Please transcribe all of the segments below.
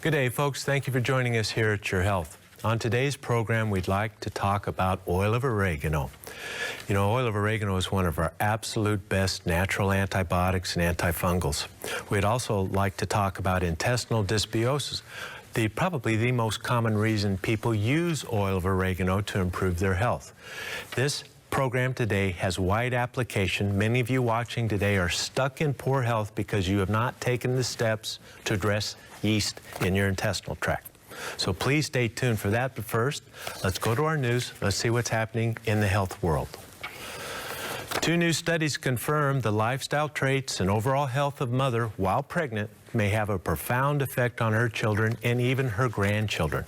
Good day, folks. Thank you for joining us here at Your Health. On today's program, we'd like to talk about oil of oregano. You know, oil of oregano is one of our absolute best natural antibiotics and antifungals. We'd also like to talk about intestinal dysbiosis, probably the most common reason people use oil of oregano to improve their health. This program today has wide application. Many of you watching today are stuck in poor health because you have not taken the steps to address yeast in your intestinal tract. So please stay tuned for that. But first, let's go to our news. Let's see what's happening in the health world. Two new studies confirm the lifestyle traits and overall health of mother while pregnant may have a profound effect on her children and even her grandchildren.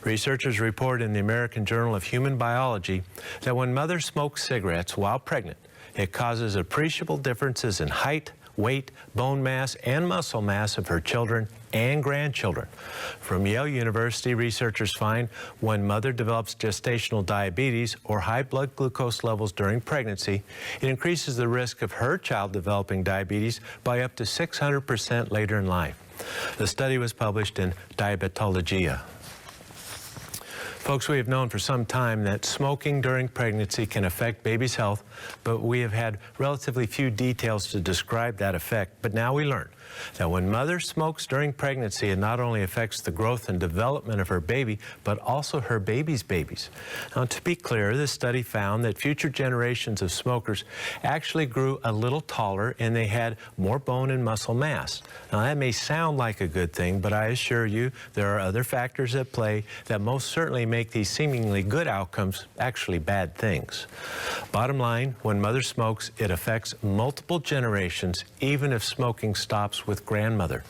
Researchers report in the American Journal of Human Biology that when mothers smoke cigarettes while pregnant, it causes appreciable differences in height, weight, bone mass, and muscle mass of her children and grandchildren. From Yale University, researchers find when mother develops gestational diabetes or high blood glucose levels during pregnancy, it increases the risk of her child developing diabetes by up to 600% later in life. The study was published in Diabetologia. Folks, we have known for some time that smoking during pregnancy can affect baby's health, but we have had relatively few details to describe that effect. But now we learn that when mother smokes during pregnancy, it not only affects the growth and development of her baby, but also her baby's babies. Now, to be clear, this study found that future generations of smokers actually grew a little taller and they had more bone and muscle mass. Now, that may sound like a good thing, but I assure you there are other factors at play that most certainly make these seemingly good outcomes actually bad things. Bottom line, when mother smokes, it affects multiple generations, even if smoking stops with grandmother.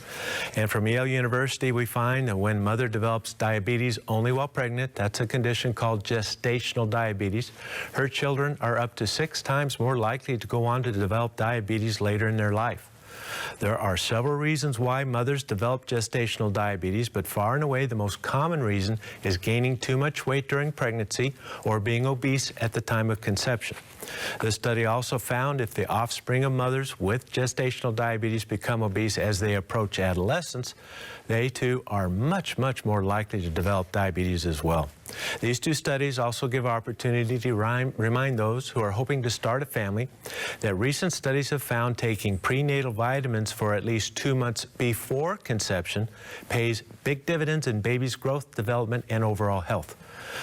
And from Yale University, we find that when mother develops diabetes only while pregnant, that's a condition called gestational diabetes, her children are up to 6 times more likely to go on to develop diabetes later in their life. There are several reasons why mothers develop gestational diabetes, but far and away the most common reason is gaining too much weight during pregnancy or being obese at the time of conception. The study also found if the offspring of mothers with gestational diabetes become obese as they approach adolescence, they too are much more likely to develop diabetes as well. These two studies also give opportunity to remind those who are hoping to start a family that recent studies have found taking prenatal vitamins for at least 2 months before conception pays big dividends in baby's growth, development, and overall health.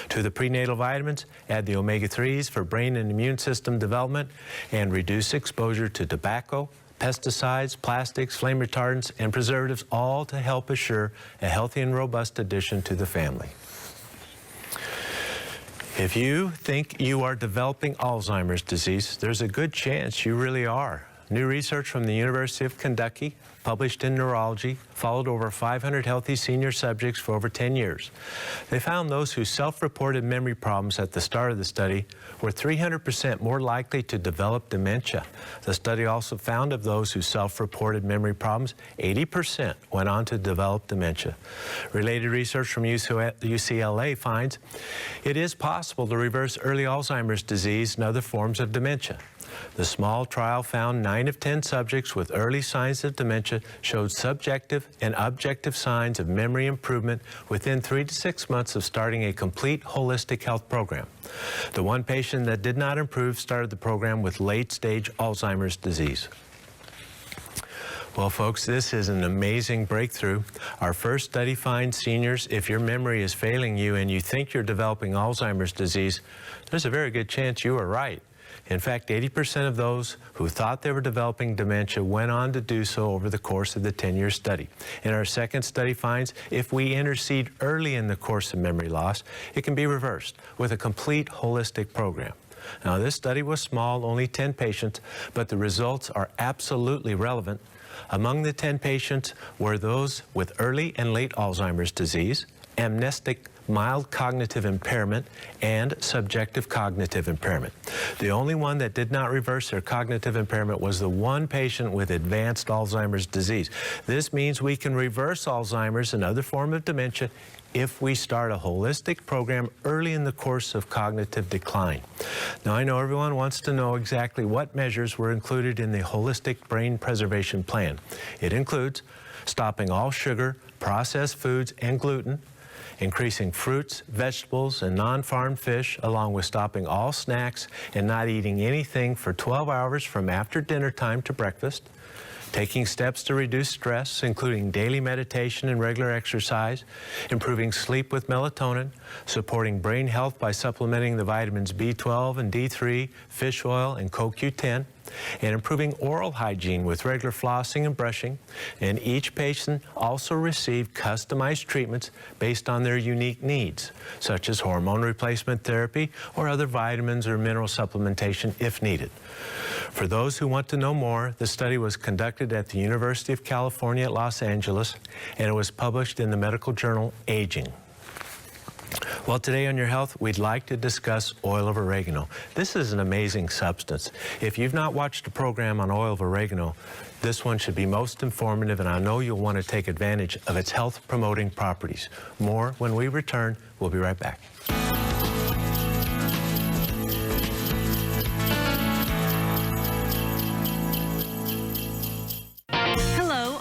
To the prenatal vitamins, add the omega-3s for brain and immune system development and reduce exposure to tobacco, pesticides, plastics, flame retardants, and preservatives, all to help assure a healthy and robust addition to the family. If you think you are developing Alzheimer's disease, there's a good chance you really are. New research from the University of Kentucky, published in Neurology, followed over 500 healthy senior subjects for over 10 years. They found those who self-reported memory problems at the start of the study were 300% more likely to develop dementia. The study also found of those who self-reported memory problems, 80% went on to develop dementia. Related research from UCLA finds it is possible to reverse early Alzheimer's disease and other forms of dementia. The small trial found 9 of 10 subjects with early signs of dementia showed subjective and objective signs of memory improvement within 3 to 6 months of starting a complete holistic health program. The one patient that did not improve started the program with late-stage Alzheimer's disease. Well, folks, this is an amazing breakthrough. Our first study finds seniors, if your memory is failing you and you think you're developing Alzheimer's disease, there's a very good chance you are right. In fact, 80% of those who thought they were developing dementia went on to do so over the course of the 10-year study. And our second study finds if we intercede early in the course of memory loss, it can be reversed with a complete holistic program. Now, this study was small, only 10 patients, but the results are absolutely relevant. Among the 10 patients were those with early and late Alzheimer's disease, amnestic mild cognitive impairment, and subjective cognitive impairment. The only one that did not reverse their cognitive impairment was the one patient with advanced Alzheimer's disease. This means we can reverse Alzheimer's and other form of dementia if we start a holistic program early in the course of cognitive decline. Now, I know everyone wants to know exactly what measures were included in the holistic brain preservation plan. It includes stopping all sugar, processed foods, and gluten, increasing fruits, vegetables, and non-farm fish, along with stopping all snacks and not eating anything for 12 hours from after dinner time to breakfast, taking steps to reduce stress, including daily meditation and regular exercise, improving sleep with melatonin, supporting brain health by supplementing the vitamins B12 and D3, fish oil, and CoQ10, and improving oral hygiene with regular flossing and brushing. And each patient also received customized treatments based on their unique needs, such as hormone replacement therapy or other vitamins or mineral supplementation if needed. For those who want to know more, the study was conducted at the University of California at Los Angeles, and it was published in the medical journal Aging. Well, today on Your Health, we'd like to discuss oil of oregano. This is an amazing substance. If you've not watched a program on oil of oregano, this one should be most informative, and I know you'll want to take advantage of its health-promoting properties. More when we return. We'll be right back.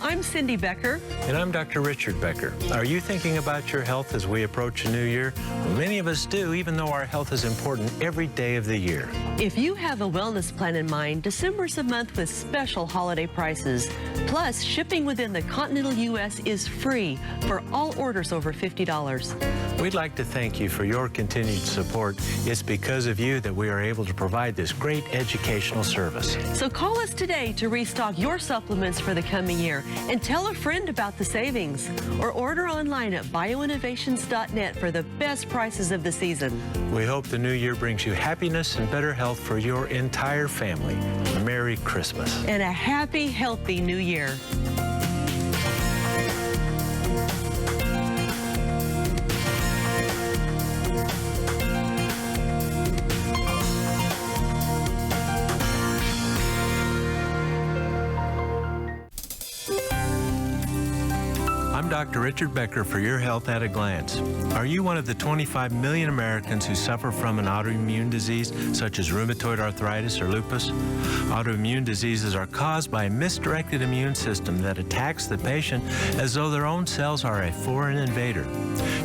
I'm Cindy Becker. And I'm Dr. Richard Becker. Are you thinking about your health as we approach a new year? Well, many of us do, even though our health is important every day of the year. If you have a wellness plan in mind, December's a month with special holiday prices. Plus, shipping within the continental U.S. is free for all orders over $50. We'd like to thank you for your continued support. It's because of you that we are able to provide this great educational service. So call us today to restock your supplements for the coming year and tell a friend about the savings, or order online at bioinnovations.net for the best prices of the season. We hope the new year brings you happiness and better health for your entire family. Merry Christmas. And a happy, healthy new year. I'm Dr. Richard Becker for Your Health at a Glance. Are you one of the 25 million Americans who suffer from an autoimmune disease such as rheumatoid arthritis or lupus? Autoimmune diseases are caused by a misdirected immune system that attacks the patient as though their own cells are a foreign invader.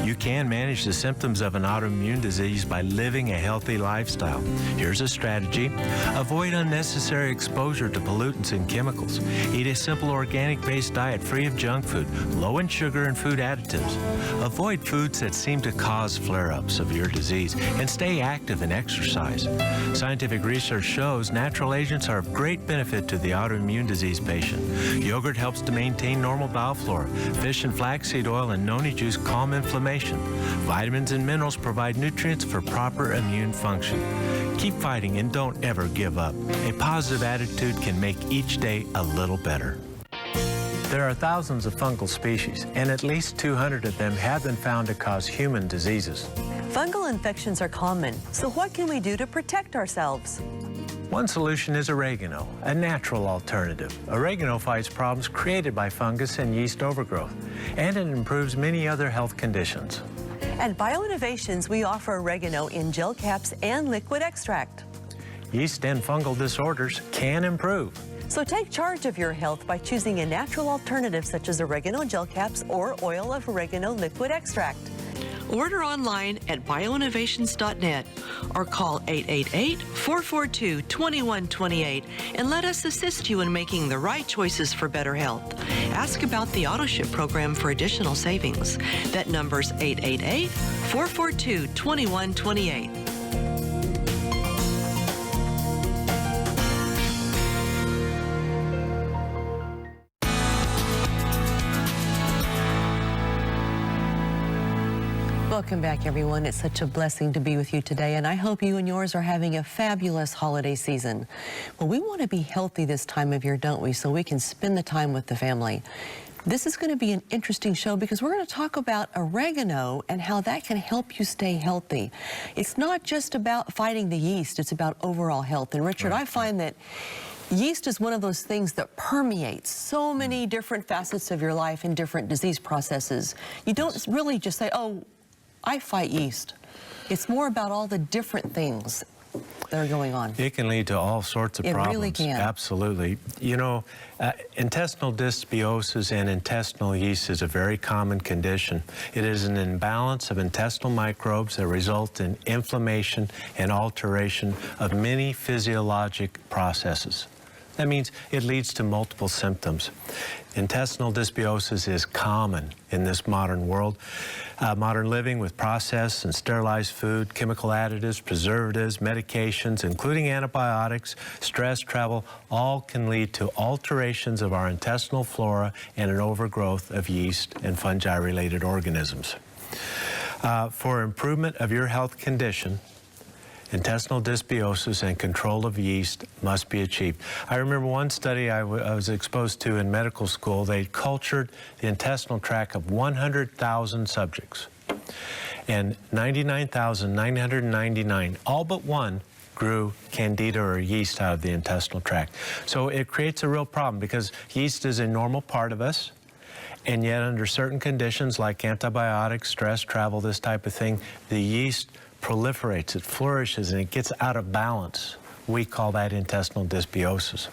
You can manage the symptoms of an autoimmune disease by living a healthy lifestyle. Here's a strategy. Avoid unnecessary exposure to pollutants and chemicals. Eat a simple organic-based diet free of junk food, low in sugar and food additives. Avoid foods that seem to cause flare-ups of your disease, and stay active and exercise. Scientific research shows natural agents are of great benefit to the autoimmune disease patient. Yogurt helps to maintain normal bowel flora. Fish and flaxseed oil and noni juice calm inflammation. Vitamins and minerals provide nutrients for proper immune function. Keep fighting and don't ever give up. A positive attitude can make each day a little better. There are thousands of fungal species, and at least 200 of them have been found to cause human diseases. Fungal infections are common, so what can we do to protect ourselves? One solution is oregano, a natural alternative. Oregano fights problems created by fungus and yeast overgrowth, and it improves many other health conditions. At BioInnovations, we offer oregano in gel caps and liquid extract. Yeast and fungal disorders can improve. So take charge of your health by choosing a natural alternative such as oregano gel caps or oil of oregano liquid extract. Order online at bioinnovations.net or call 888-442-2128 and let us assist you in making the right choices for better health. Ask about the AutoShip program for additional savings. That number's 888-442-2128. Welcome back, everyone. It's such a blessing to be with you today, and I hope you and yours are having a fabulous holiday season. Well, we want to be healthy this time of year, don't we, so we can spend the time with the family. This is going to be an interesting show because we're going to talk about oregano and how that can help you stay healthy. It's not just about fighting the yeast, it's about overall health. And Richard, I find that yeast is one of those things that permeates so many different facets of your life and different disease processes. You don't really just say, oh, I fight yeast. It's more about all the different things that are going on. It can lead to all sorts of problems. It really can. Absolutely. You know, intestinal dysbiosis and intestinal yeast is a very common condition. It is an imbalance of intestinal microbes that result in inflammation and alteration of many physiologic processes. That means it leads to multiple symptoms. Intestinal dysbiosis is common in this modern world. Modern living with processed and sterilized food, chemical additives, preservatives, medications, including antibiotics, stress, travel, all can lead to alterations of our intestinal flora and an overgrowth of yeast and fungi-related organisms. For improvement of your health condition, intestinal dysbiosis and control of yeast must be achieved. I remember one study I was exposed to in medical school. They cultured the intestinal tract of 100,000 subjects, and 99,999, all but one, grew candida or yeast out of the intestinal tract. So it creates a real problem because yeast is a normal part of us, and yet under certain conditions like antibiotics, stress, travel, this type of thing, the yeast proliferates, it flourishes, and it gets out of balance. We call that intestinal dysbiosis.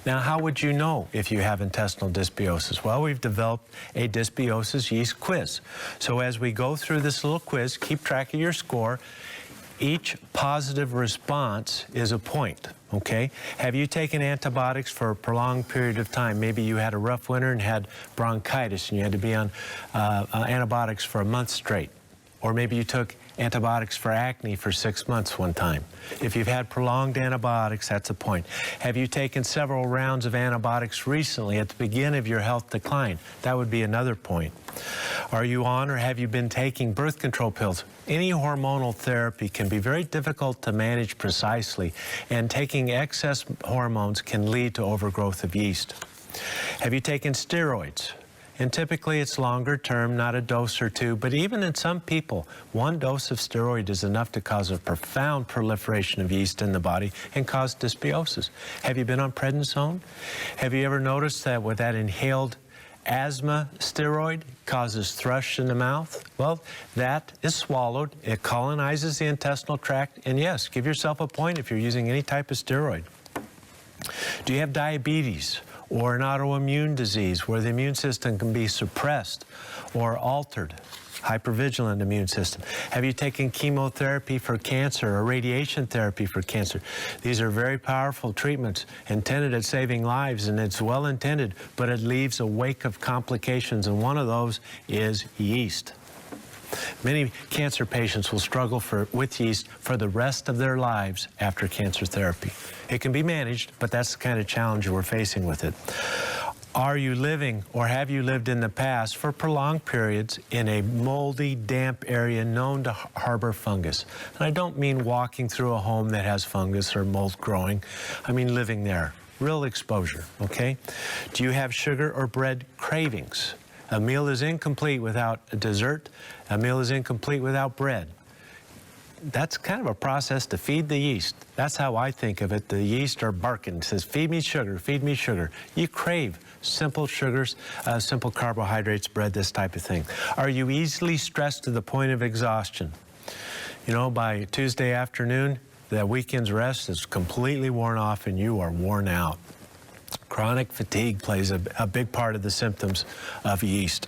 Now, how would you know if you have intestinal dysbiosis? Well, we've developed a dysbiosis yeast quiz. So as we go through this little quiz, keep track of your score. Each positive response is a point, okay? Have you taken antibiotics for a prolonged period of time? Maybe you had a rough winter and had bronchitis and you had to be on antibiotics for a month straight. Or maybe you took antibiotics for acne for 6 months one time. If you've had prolonged antibiotics, that's a point. Have you taken several rounds of antibiotics recently at the beginning of your health decline? That would be another point. Are you on or have you been taking birth control pills? Any hormonal therapy can be very difficult to manage precisely, and taking excess hormones can lead to overgrowth of yeast. Have you taken steroids? And typically it's longer term, not a dose or two, but even in some people, one dose of steroid is enough to cause a profound proliferation of yeast in the body and cause dysbiosis. Have you been on prednisone? Have you ever noticed that with that inhaled asthma steroid causes thrush in the mouth? Well, that is swallowed, it colonizes the intestinal tract, and yes, give yourself a point if you're using any type of steroid. Do you have diabetes or an autoimmune disease where the immune system can be suppressed or altered? Hypervigilant immune system. Have you taken chemotherapy for cancer or radiation therapy for cancer? These are very powerful treatments intended at saving lives, and it's well intended, but it leaves a wake of complications, and one of those is yeast. Many cancer patients will struggle with yeast for the rest of their lives after cancer therapy. It can be managed, but that's the kind of challenge we're facing with it. Are you living or have you lived in the past for prolonged periods in a moldy, damp area known to harbor fungus? And I don't mean walking through a home that has fungus or mold growing. I mean living there. Real exposure, okay? Do you have sugar or bread cravings? A meal is incomplete without a dessert. A meal is incomplete without bread. That's kind of a process to feed the yeast. That's how I think of it. The yeast are barking. It says, feed me sugar, feed me sugar. You crave simple sugars, simple carbohydrates, bread, this type of thing. Are you easily stressed to the point of exhaustion? You know, by Tuesday afternoon, the weekend's rest is completely worn off and you are worn out. Chronic fatigue plays a big part of the symptoms of yeast.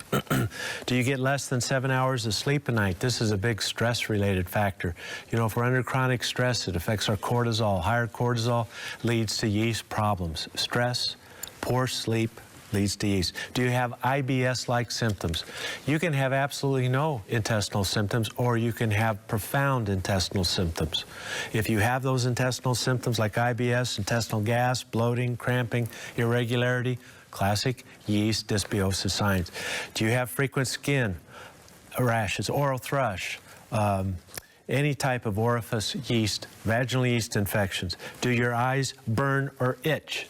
Do you get less than 7 hours of sleep a night? This is a big stress-related factor. You know, if we're under chronic stress, it affects our cortisol. Higher cortisol leads to yeast problems. Stress, poor sleep leads to yeast. Do you have IBS-like symptoms? You can have absolutely no intestinal symptoms, or you can have profound intestinal symptoms. If you have those intestinal symptoms like IBS, intestinal gas, bloating, cramping, irregularity, classic yeast dysbiosis signs. Do you have frequent skin rashes, oral thrush, any type of orifice yeast, vaginal yeast infections? Do your eyes burn or itch?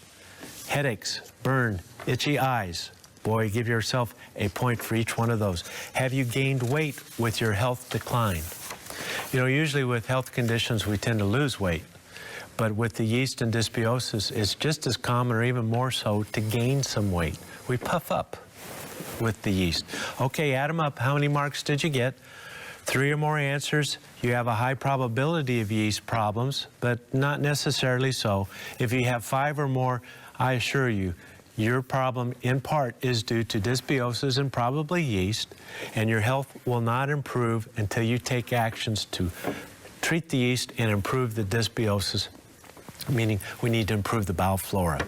Headaches, burn, itchy eyes, Boy, give yourself a point for each one of those. Have you gained weight with your health decline? You know, usually with health conditions, we tend to lose weight. But with the yeast and dysbiosis, it's just as common or even more so to gain some weight. We puff up with the yeast. Okay, add them up. How many marks did you get? 3 or more answers, you have a high probability of yeast problems, but not necessarily so. If you have 5 or more, I assure you, your problem in part is due to dysbiosis and probably yeast, and your health will not improve until you take actions to treat the yeast and improve the dysbiosis, meaning we need to improve the bowel flora.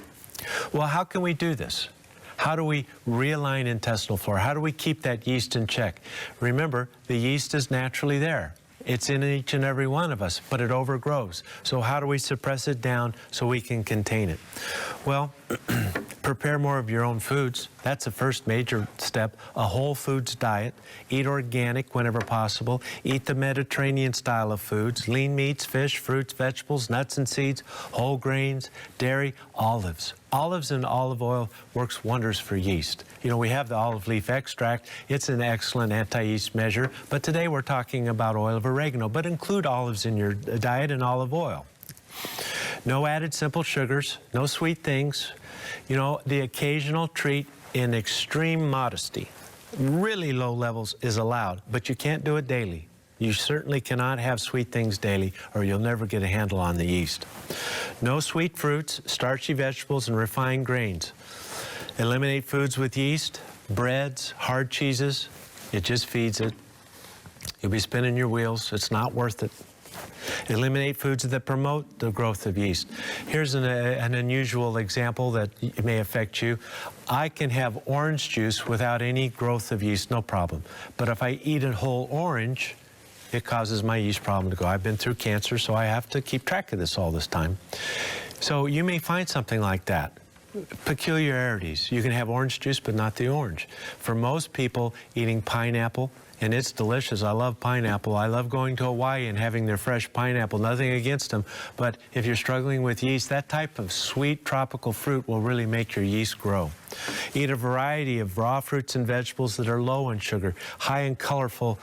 Well, how can we do this? How do we realign intestinal flora? How do we keep that yeast in check? Remember, the yeast is naturally there. It's in each and every one of us, but it overgrows. So how do we suppress it down so we can contain it? Well, prepare more of your own foods. That's the first major step. A whole foods diet. Eat organic whenever possible. Eat the Mediterranean style of foods. Lean meats, fish, fruits, vegetables, nuts and seeds, whole grains, dairy, olives. Olives and olive oil works wonders for yeast. You know, we have the olive leaf extract. It's an excellent anti-yeast measure, but today we're talking about oil of oregano, but include olives in your diet and olive oil. No added simple sugars, no sweet things. You know, the occasional treat in extreme modesty. Really low levels is allowed, but you can't do it daily. You certainly cannot have sweet things daily or you'll never get a handle on the yeast. No sweet fruits, starchy vegetables, and refined grains. Eliminate foods with yeast, breads, hard cheeses. It just feeds it. You'll be spinning your wheels. It's not worth it. Eliminate foods that promote the growth of yeast. Here's an unusual example that may affect you. I can have orange juice without any growth of yeast, no problem. But if I eat a whole orange, it causes my yeast problem to go. I've been through cancer, so I have to keep track of this all this time. So you may find something like that. Peculiarities. You can have orange juice, but not the orange. For most people, eating pineapple, and it's delicious. I love pineapple. I love going to Hawaii and having their fresh pineapple. Nothing against them. But if you're struggling with yeast, that type of sweet tropical fruit will really make your yeast grow. Eat a variety of raw fruits and vegetables that are low in sugar, high in colorful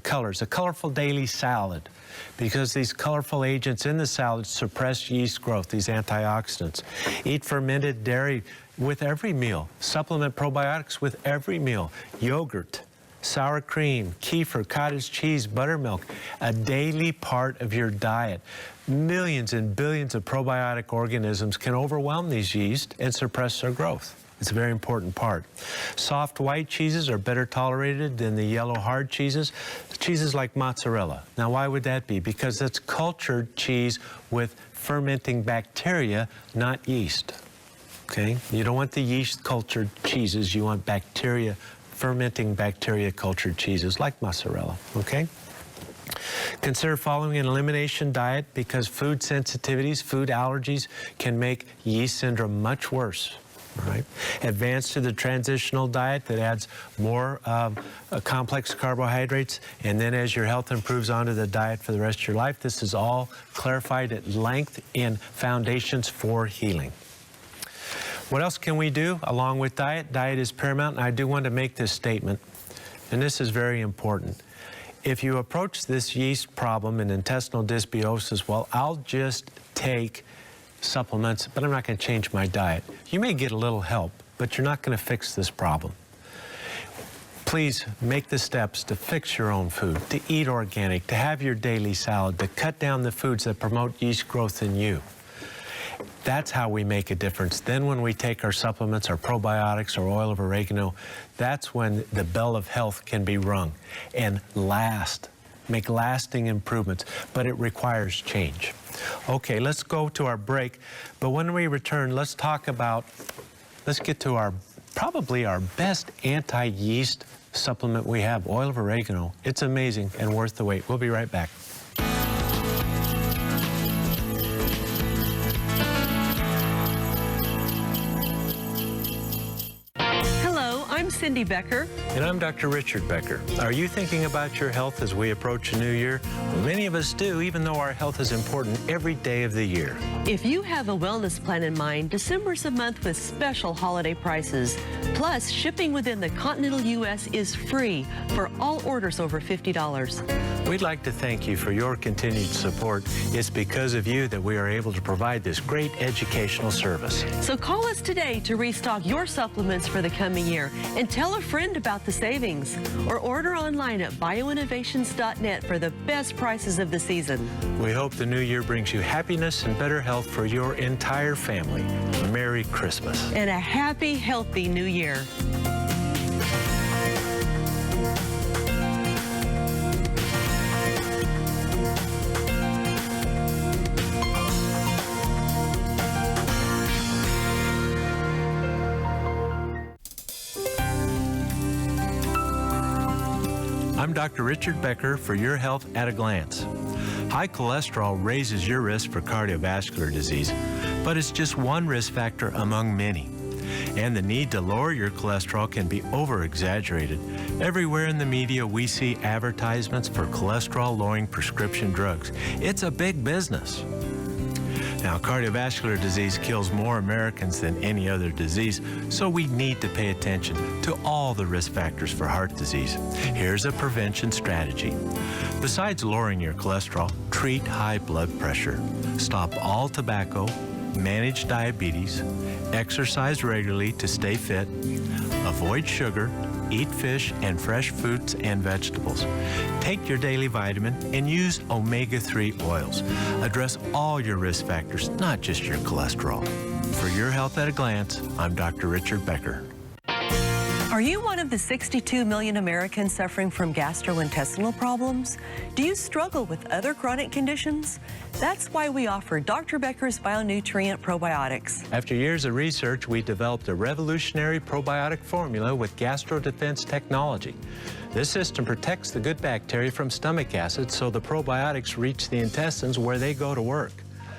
colors. A colorful daily salad, because these colorful agents in the salad suppress yeast growth, these antioxidants. Eat fermented dairy with every meal. Supplement probiotics with every meal. Yogurt, sour cream, kefir, cottage cheese, buttermilk, a daily part of your diet. Millions and billions of probiotic organisms can overwhelm these yeast and suppress their growth. It's a very important part. Soft white cheeses are better tolerated than the yellow hard cheeses. Cheeses like mozzarella. Now, why would that be? Because it's cultured cheese with fermenting bacteria, not yeast. Okay? You don't want the yeast cultured cheeses. You want bacteria, fermenting bacteria cultured cheeses like mozzarella. Okay? Consider following an elimination diet because food sensitivities, food allergies can make yeast syndrome much worse. All right. Advance to the transitional diet that adds more complex carbohydrates, and then as your health improves onto the diet for the rest of your life. This is all clarified at length in Foundations for Healing. What else can we do along with diet? Diet is paramount, and I do want to make this statement, and this is very important. If you approach this yeast problem and intestinal dysbiosis, well, I'll just take supplements, but I'm not going to change my diet. You may get a little help, but you're not going to fix this problem. Please make the steps to fix your own food, to eat organic, to have your daily salad, to cut down the foods that promote yeast growth in you. That's how we make a difference. Then when we take our supplements, our probiotics, our oil of oregano, that's when the bell of health can be rung and make lasting improvements, but it requires change. Okay, let's go to our break, but when we return, let's get to probably our best anti-yeast supplement we have, oil of oregano. It's amazing and worth the wait. We'll be right back. Hello, I'm Cindy Becker, And I'm Dr. Richard Becker. Are you thinking about your health as we approach a new year? Well, many of us do, even though our health is important every day of the year. If you have a wellness plan in mind, December's a month with special holiday prices. Plus, shipping within the continental U.S. is free for all orders over $50. We'd like to thank you for your continued support. It's because of you that we are able to provide this great educational service. So call us today to restock your supplements for the coming year and tell a friend about the savings, or order online at bioinnovations.net for the best prices of the season. We hope the new year brings you happiness and better health for your entire family. Merry Christmas. And a happy, healthy new year. I'm Dr. Richard Becker for Your Health at a Glance. High cholesterol raises your risk for cardiovascular disease, but it's just one risk factor among many. And the need to lower your cholesterol can be over-exaggerated. Everywhere in the media, we see advertisements for cholesterol-lowering prescription drugs. It's a big business. Now, cardiovascular disease kills more Americans than any other disease, so we need to pay attention to all the risk factors for heart disease. Here's a prevention strategy. Besides lowering your cholesterol, treat high blood pressure. Stop all tobacco, manage diabetes, exercise regularly to stay fit, avoid sugar, eat fish and fresh fruits and vegetables. Take your daily vitamin and use omega-3 oils. Address all your risk factors, not just your cholesterol. For Your Health at a Glance, I'm Dr. Richard Becker. Are you one of the 62 million Americans suffering from gastrointestinal problems? Do you struggle with other chronic conditions? That's why we offer Dr. Becker's Bionutrient Probiotics. After years of research, we developed a revolutionary probiotic formula with gastrodefense technology. This system protects the good bacteria from stomach acid so the probiotics reach the intestines where they go to work.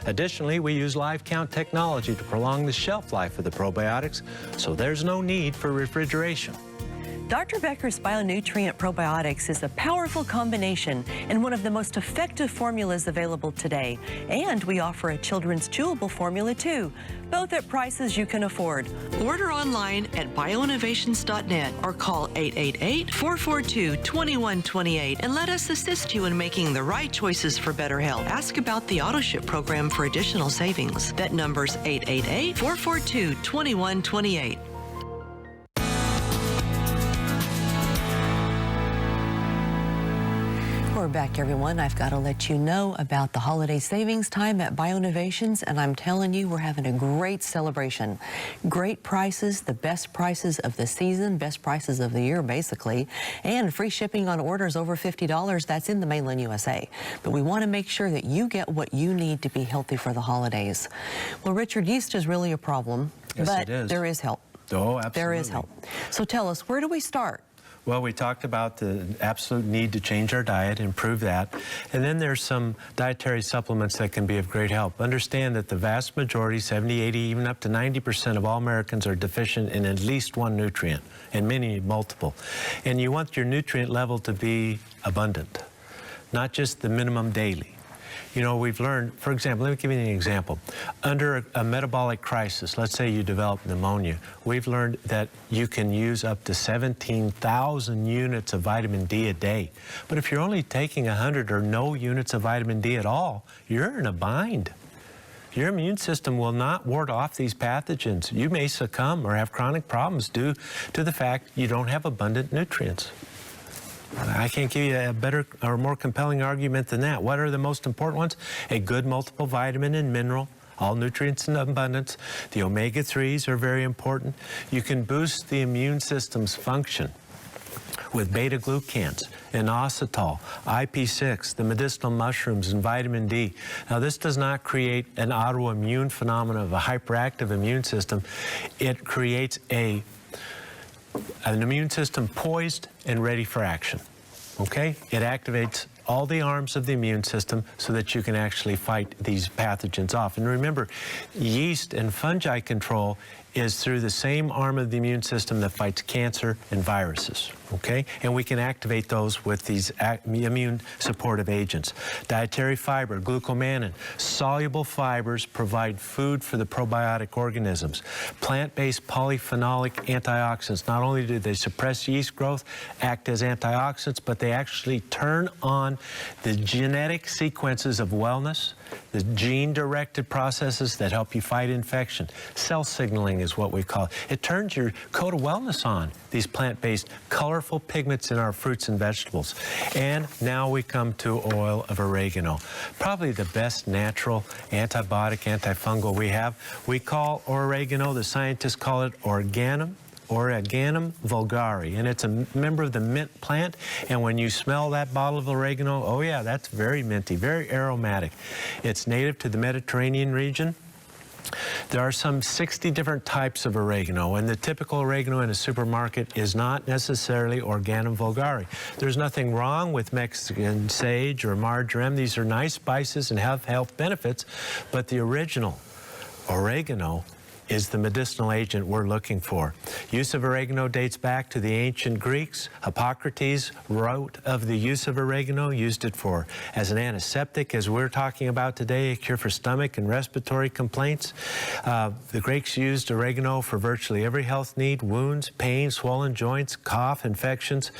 Additionally, we use live count technology to prolong the shelf life of the probiotics, so there's no need for refrigeration. Dr. Becker's Bionutrient Probiotics is a powerful combination and one of the most effective formulas available today. And we offer a children's chewable formula too, both at prices you can afford. Order online at bioinnovations.net or call 888-442-2128 and let us assist you in making the right choices for better health. Ask about the AutoShip program for additional savings. That number's 888-442-2128. We're back, everyone. I've got to let you know about the holiday savings time at BioInnovations, and I'm telling you, we're having a great celebration. Great prices, the best prices of the season, best prices of the year, basically, and free shipping on orders over $50. That's in the mainland USA. But we want to make sure that you get what you need to be healthy for the holidays. Well, Richard, yeast is really a problem, yes, but it is. there is help. Oh, absolutely. There is help. So tell us, where do we start? Well, we talked about the absolute need to change our diet, improve that. And then there's some dietary supplements that can be of great help. Understand that the vast majority, 70, 80, even up to 90% of all Americans are deficient in at least one nutrient, and many multiple. And you want your nutrient level to be abundant, not just the minimum daily. You know, we've learned, for example, let me give you an example. Under a metabolic crisis, let's say you develop pneumonia, we've learned that you can use up to 17,000 units of vitamin D a day. But if you're only taking 100 or no units of vitamin D at all, you're in a bind. Your immune system will not ward off these pathogens. You may succumb or have chronic problems due to the fact you don't have abundant nutrients. I can't give you a better or more compelling argument than that. What are the most important ones? A good multiple vitamin and mineral, all nutrients in abundance. The omega-3s are very important. You can boost the immune system's function with beta-glucans, inositol, IP6, the medicinal mushrooms, and vitamin D. Now, this does not create an autoimmune phenomenon of a hyperactive immune system. It creates an immune system poised and ready for action. Okay? It activates all the arms of the immune system so that you can actually fight these pathogens off. And remember, yeast and fungi control is through the same arm of the immune system that fights cancer and viruses, okay? And we can activate those with these immune supportive agents. Dietary fiber, glucomannan, soluble fibers provide food for the probiotic organisms. Plant-based polyphenolic antioxidants, not only do they suppress yeast growth, act as antioxidants, but they actually turn on the genetic sequences of wellness, the gene-directed processes that help you fight infection. Cell signaling is what we call it. It turns your code of wellness on, these plant-based colorful pigments in our fruits and vegetables. And now we come to oil of oregano. Probably the best natural antibiotic, antifungal we have. We call oregano, the scientists call it Oregano vulgare, and it's a member of the mint plant. And when you smell that bottle of oregano, oh yeah, that's very minty, very aromatic. It's native to the Mediterranean region. There are some 60 different types of oregano, and the typical oregano in a supermarket is not necessarily Oregano vulgare. There's nothing wrong with Mexican sage or marjoram. These are nice spices and have health benefits, but the original oregano is the medicinal agent we're looking for. Use of oregano dates back to the ancient Greeks. Hippocrates wrote of the use of oregano, used it for as an antiseptic, as we're talking about today, a cure for stomach and respiratory complaints. The Greeks used oregano for virtually every health need: wounds, pain, swollen joints, cough, infections.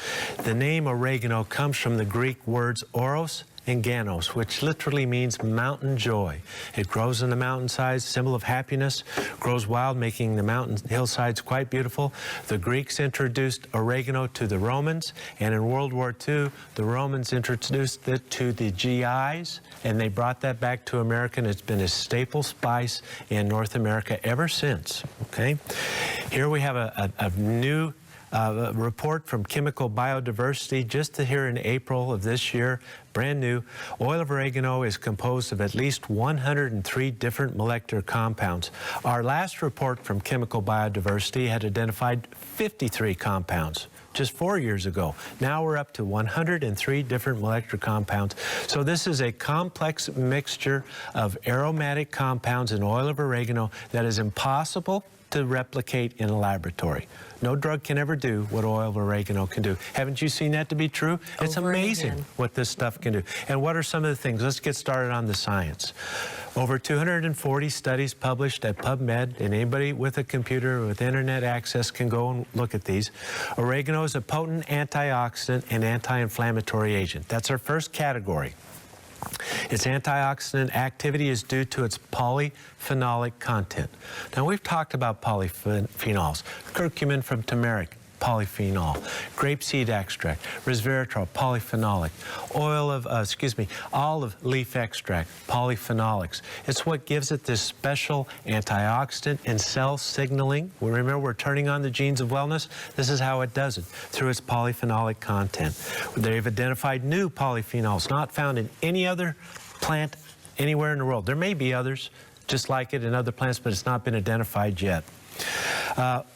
The name oregano comes from the Greek words oros and ganos, which literally means mountain joy. It grows in the mountainsides, symbol of happiness, grows wild, making the mountain hillsides quite beautiful. The Greeks introduced oregano to the Romans, and in World War II, the Romans introduced it to the GIs, and they brought that back to America, and it's been a staple spice in North America ever since, okay? Here we have a new report from Chemical Biodiversity just here in April of this year, brand new. Oil of oregano is composed of at least 103 different molecular compounds. Our last report from Chemical Biodiversity had identified 53 compounds just 4 years ago. Now we're up to 103 different molecular compounds. So this is a complex mixture of aromatic compounds in oil of oregano that is impossible to replicate in a laboratory. No drug can ever do what oil of oregano can do. Haven't you seen that to be true? It's amazing what this stuff can do. And what are some of the things? Let's get started on the science. Over 240 studies published at PubMed, and anybody with a computer with internet access can go and look at these. Oregano is a potent antioxidant and anti-inflammatory agent. That's our first category. Its antioxidant activity is due to its polyphenolic content. Now, we've talked about polyphenols. Curcumin from turmeric, polyphenol. Grapeseed extract, resveratrol, polyphenolic. Olive leaf extract, polyphenolics. It's what gives it this special antioxidant and cell signaling. Remember, we're turning on the genes of wellness. This is how it does it, through its polyphenolic content. They've identified new polyphenols not found in any other plant anywhere in the world. There may be others just like it in other plants, but it's not been identified yet.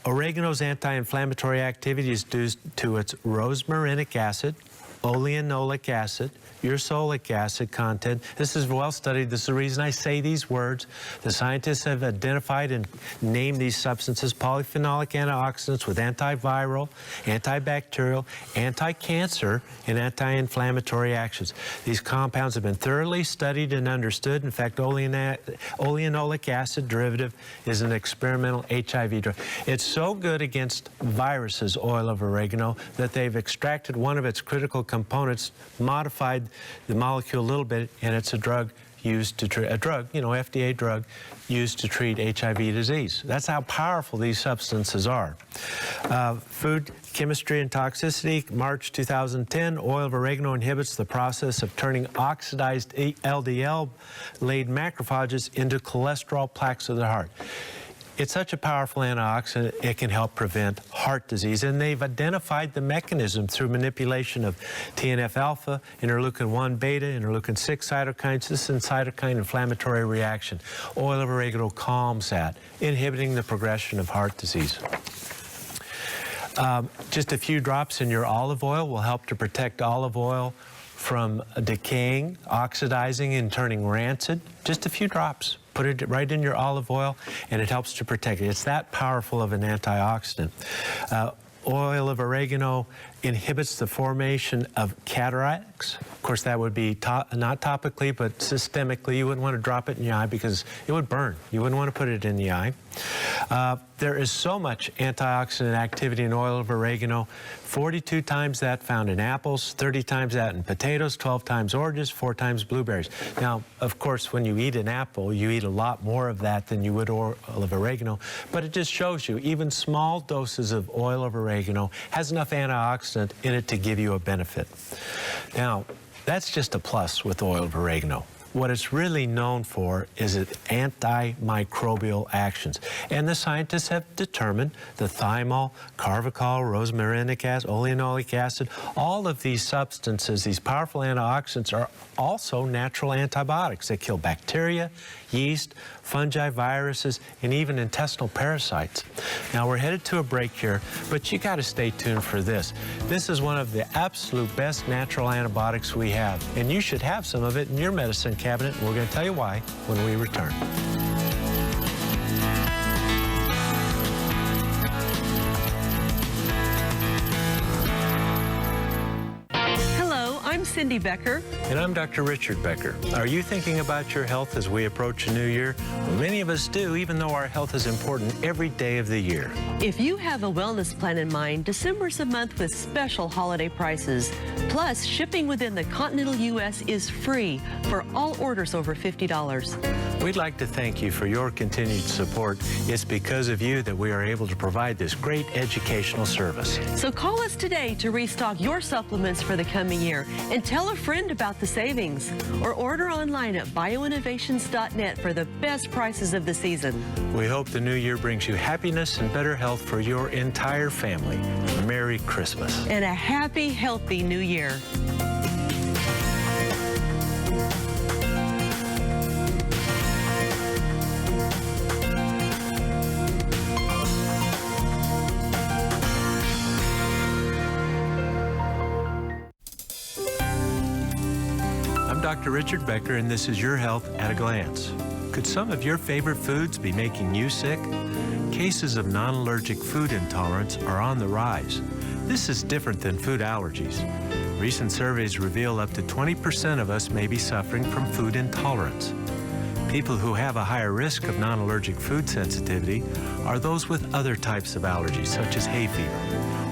Oregano's anti-inflammatory activity is due to its rosmarinic acid, oleanolic acid, ursolic acid content. This is well studied. This is the reason I say these words. The scientists have identified and named these substances polyphenolic antioxidants with antiviral, antibacterial, anti-cancer, and anti-inflammatory actions. These compounds have been thoroughly studied and understood. In fact, oleanolic acid derivative is an experimental HIV drug. It's so good against viruses, oil of oregano, that they've extracted one of its critical components, modified the molecule a little bit, and it's a drug used to treat, FDA drug used to treat HIV disease. That's how powerful these substances are. Food Chemistry and Toxicity, March 2010, oil of oregano inhibits the process of turning oxidized LDL-laden macrophages into cholesterol plaques of the heart. It's such a powerful antioxidant, it can help prevent heart disease. And they've identified the mechanism through manipulation of TNF-alpha, interleukin-1 beta, interleukin-6 cytokines. This is a cytokine inflammatory reaction. Oil of oregano calms that, inhibiting the progression of heart disease. Just a few drops in your olive oil will help to protect olive oil from decaying, oxidizing, and turning rancid. Just a few drops. Put it right in your olive oil, and it helps to protect it. It's that powerful of an antioxidant. Oil of oregano inhibits the formation of cataracts. Of course, that would be not topically, but systemically. You wouldn't want to drop it in the eye because it would burn. You wouldn't want to put it in the eye. There is so much antioxidant activity in oil of oregano. 42 times that found in apples, 30 times that in potatoes, 12 times oranges, 4 times blueberries. Now, of course, when you eat an apple, you eat a lot more of that than you would oil of oregano, but it just shows you even small doses of oil of oregano has enough antioxidant in it to give you a benefit. Now, that's just a plus with oil of oregano. What it's really known for is its antimicrobial actions. And the scientists have determined the thymol, carvacol, rosmarinic acid, oleanolic acid, all of these substances, these powerful antioxidants, are also natural antibiotics that kill bacteria, yeast, fungi, viruses, and even intestinal parasites. Now, we're headed to a break here, but you got to stay tuned for this. This is one of the absolute best natural antibiotics we have, and you should have some of it in your medicine cabinet. We're going to tell you why when we return. I'm Cindy Becker. And I'm Dr. Richard Becker. Are you thinking about your health as we approach a new year? Well, many of us do, even though our health is important every day of the year. If you have a wellness plan in mind, December's a month with special holiday prices. Plus, shipping within the continental U.S. is free for all orders over $50. We'd like to thank you for your continued support. It's because of you that we are able to provide this great educational service. So call us today to restock your supplements for the coming year and tell a friend about the savings, or order online at bioinnovations.net for the best prices of the season. We hope the new year brings you happiness and better health for your entire family. Merry Christmas. And a happy, healthy new year. Dr. Richard Becker, and this is Your Health at a Glance. Could some of your favorite foods be making you sick? Cases of non-allergic food intolerance are on the rise. This is different than food allergies. Recent surveys reveal up to 20% of us may be suffering from food intolerance. People who have a higher risk of non-allergic food sensitivity are those with other types of allergies, such as hay fever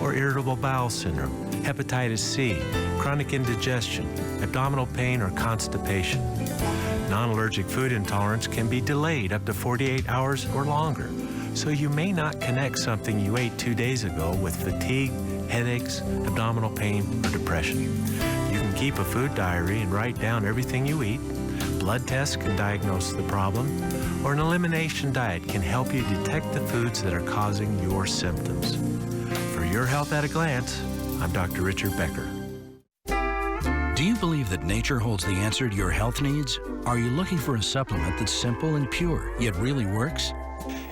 or irritable bowel syndrome, hepatitis C, chronic indigestion, abdominal pain, or constipation. Non-allergic food intolerance can be delayed up to 48 hours or longer, so you may not connect something you ate 2 days ago with fatigue, headaches, abdominal pain, or depression. You can keep a food diary and write down everything you eat. Blood tests can diagnose the problem, or an elimination diet can help you detect the foods that are causing your symptoms. For Your Health at a Glance, I'm Dr. Richard Becker. Do you believe that nature holds the answer to your health needs? Are you looking for a supplement that's simple and pure, yet really works?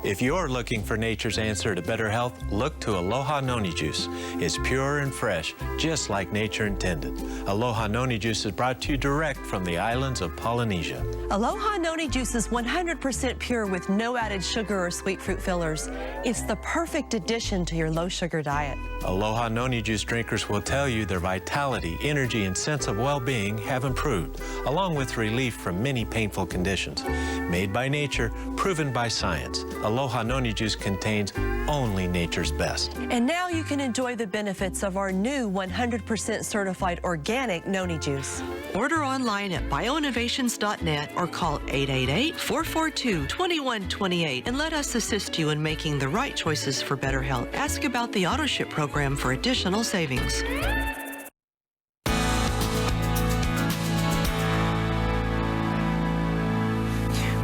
If you're looking for nature's answer to better health, look to Aloha Noni juice. It's pure and fresh, just like nature intended. Aloha Noni juice is brought to you direct from the islands of Polynesia. Aloha Noni juice is 100% pure with no added sugar or sweet fruit fillers. It's the perfect addition to your low-sugar diet. Aloha Noni juice drinkers will tell you their vitality, energy, and sense of well-being have improved, along with relief from many painful conditions. Made by nature, proven by science, Aloha Noni juice contains only nature's best. And now you can enjoy the benefits of our new 100% certified organic Noni juice. Order online at bioinnovations.net or call 888-442-2128 and let us assist you in making the right choices for better health. Ask about the AutoShip program for additional savings.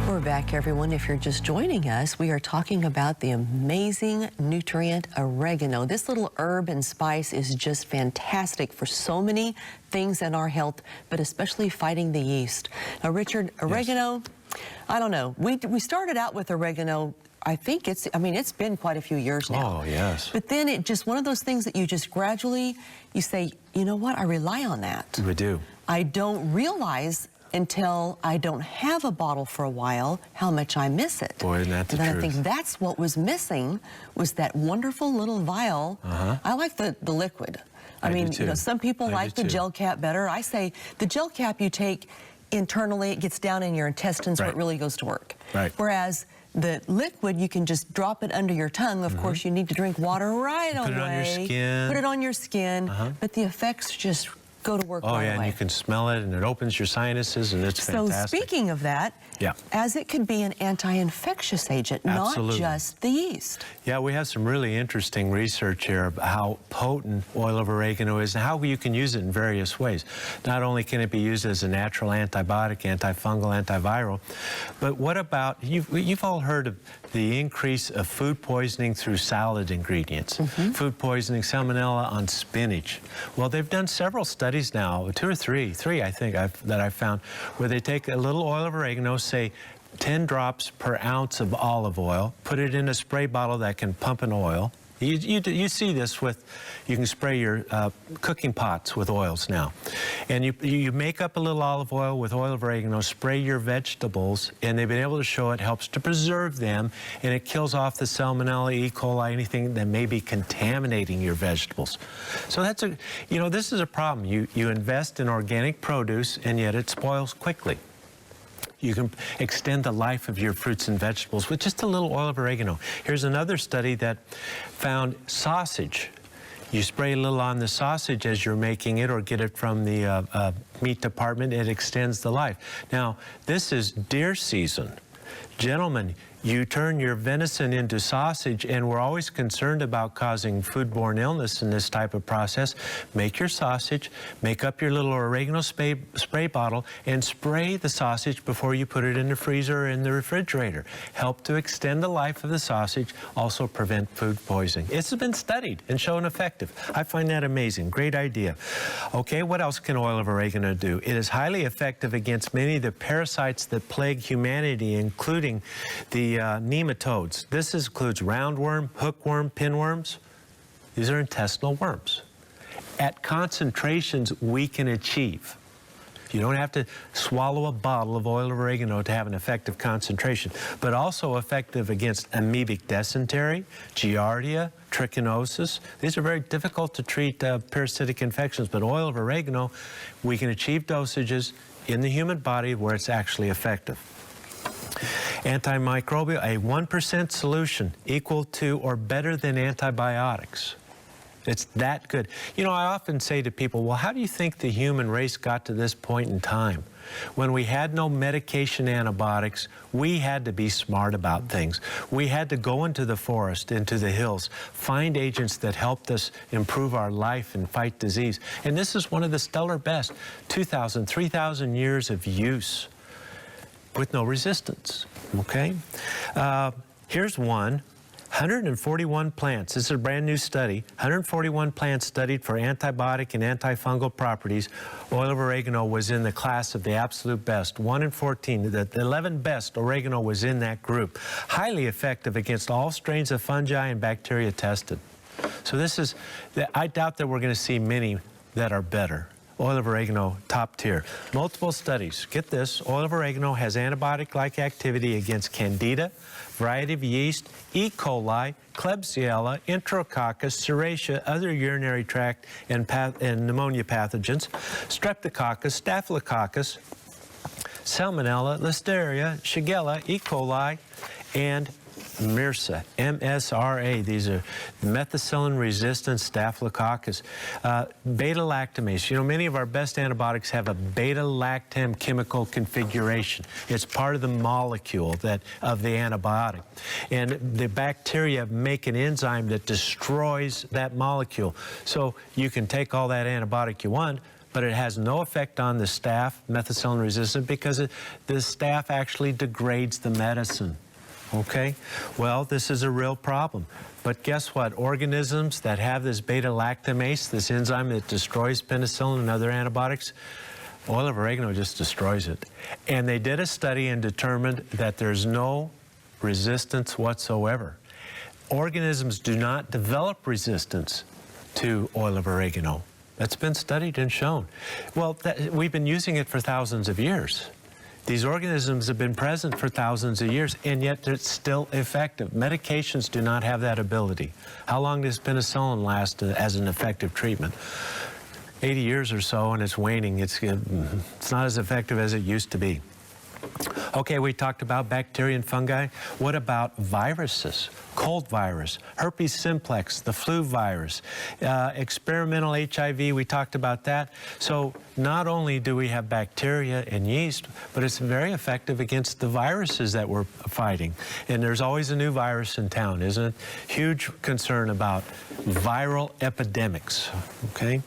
We're back, everyone. If you're just joining us, we are talking about the amazing nutrient oregano. This little herb and spice is just fantastic for so many things in our health, but especially fighting the yeast. Now, Richard, oregano, yes. I don't know. We started out with oregano. I think it's been quite a few years now. Oh, yes. But then it just one of those things that you just gradually, you say, you know what, I rely on that. We do. I don't realize until I don't have a bottle for a while how much I miss it. Boy, isn't that the and then truth. I think that's what was missing, was that wonderful little vial. I like the liquid. I mean, do too. you know, some people I like do the too. gel cap better. I say the gel cap you take internally, it gets down in your intestines where it really goes to work. Right. Whereas the liquid, you can just drop it under your tongue. Of course, you need to drink water right away. Put it on your skin. Put it on your skin. But the effects just go to work right away. Oh, yeah, and you can smell it, and it opens your sinuses, and it's fantastic. So speaking of that, as it could be an anti-infectious agent, Absolutely. not just the yeast. Yeah, we have some really interesting research here about how potent oil of oregano is and how you can use it in various ways. Not only can it be used as a natural antibiotic, antifungal, antiviral, but what about, you've all heard of the increase of food poisoning through salad ingredients. Food poisoning, salmonella on spinach. Well, they've done several studies now, three I think that I've found, where they take a little oil of oregano, say 10 drops per ounce of olive oil, put it in a spray bottle that can pump an oil. You see this with, you can spray your cooking pots with oils now. And you make up a little olive oil with oil of oregano, spray your vegetables, and they've been able to show it helps to preserve them, and it kills off the salmonella, E. coli, anything that may be contaminating your vegetables. So that's this is a problem. You invest in organic produce, and yet it spoils quickly. You can extend the life of your fruits and vegetables with just a little oil of oregano. Here's another study that found sausage. You spray a little on the sausage as you're making it, or get it from the meat department. It extends the life. Now, this is deer season. Gentlemen, you turn your venison into sausage, and we're always concerned about causing foodborne illness in this type of process. Make your sausage, make up your little oregano spray bottle, and spray the sausage before you put it in the freezer or in the refrigerator. Help to extend the life of the sausage, also prevent food poisoning. It's been studied and shown effective. I find that amazing. Great idea. Okay, what else can oil of oregano do? It is highly effective against many of the parasites that plague humanity, including the nematodes. This includes roundworm, hookworm, pinworms. These are intestinal worms. At concentrations we can achieve. You don't have to swallow a bottle of oil of oregano to have an effective concentration, but also effective against amoebic dysentery, giardia, trichinosis. These are very difficult to treat parasitic infections, but oil of oregano, we can achieve dosages in the human body where it's actually effective. Antimicrobial, a 1% solution equal to or better than antibiotics. It's that good. You know, I often say to people, well, how do you think the human race got to this point in time? When we had no medication antibiotics, we had to be smart about things. We had to go into the forest, into the hills, find agents that helped us improve our life and fight disease. And this is one of the stellar best. 2,000, 3,000 years of use with no resistance, okay? Here's one. 141 plants. This is a brand new study. 141 plants studied for antibiotic and antifungal properties. Oil of oregano was in the class of the absolute best. 1 in 14. The 11 best oregano was in that group. Highly effective against all strains of fungi and bacteria tested. So this is, I doubt that we're going to see many that are better. Oil of oregano, top tier. Multiple studies. Get this, oil of oregano has antibiotic-like activity against candida, variety of yeast, E. coli, Klebsiella, Enterococcus, Serratia, other urinary tract and pneumonia pathogens, Streptococcus, Staphylococcus, Salmonella, Listeria, Shigella, E. coli, and MRSA, MSRA. These are methicillin-resistant Staphylococcus. Beta-lactamase. You know, many of our best antibiotics have a beta-lactam chemical configuration. It's part of the molecule of the antibiotic. And the bacteria make an enzyme that destroys that molecule. So you can take all that antibiotic you want, but it has no effect on the staph, methicillin-resistant, because the staph actually degrades the medicine. Okay, well, this is a real problem. But guess what? Organisms that have this beta-lactamase, this enzyme that destroys penicillin and other antibiotics, oil of oregano just destroys it. And they did a study and determined that there's no resistance whatsoever. Organisms do not develop resistance to oil of oregano. That's been studied and shown. Well, we've been using it for thousands of years. These organisms have been present for thousands of years, and yet it's still effective. Medications do not have that ability. How long does penicillin last as an effective treatment? 80 years or so, and it's waning. It's not as effective as it used to be. Okay, we talked about bacteria and fungi. What about viruses? Cold virus, herpes simplex, the flu virus, experimental HIV, we talked about that. So not only do we have bacteria and yeast, but it's very effective against the viruses that we're fighting. And there's always a new virus in town, isn't it? Huge concern about viral epidemics, okay?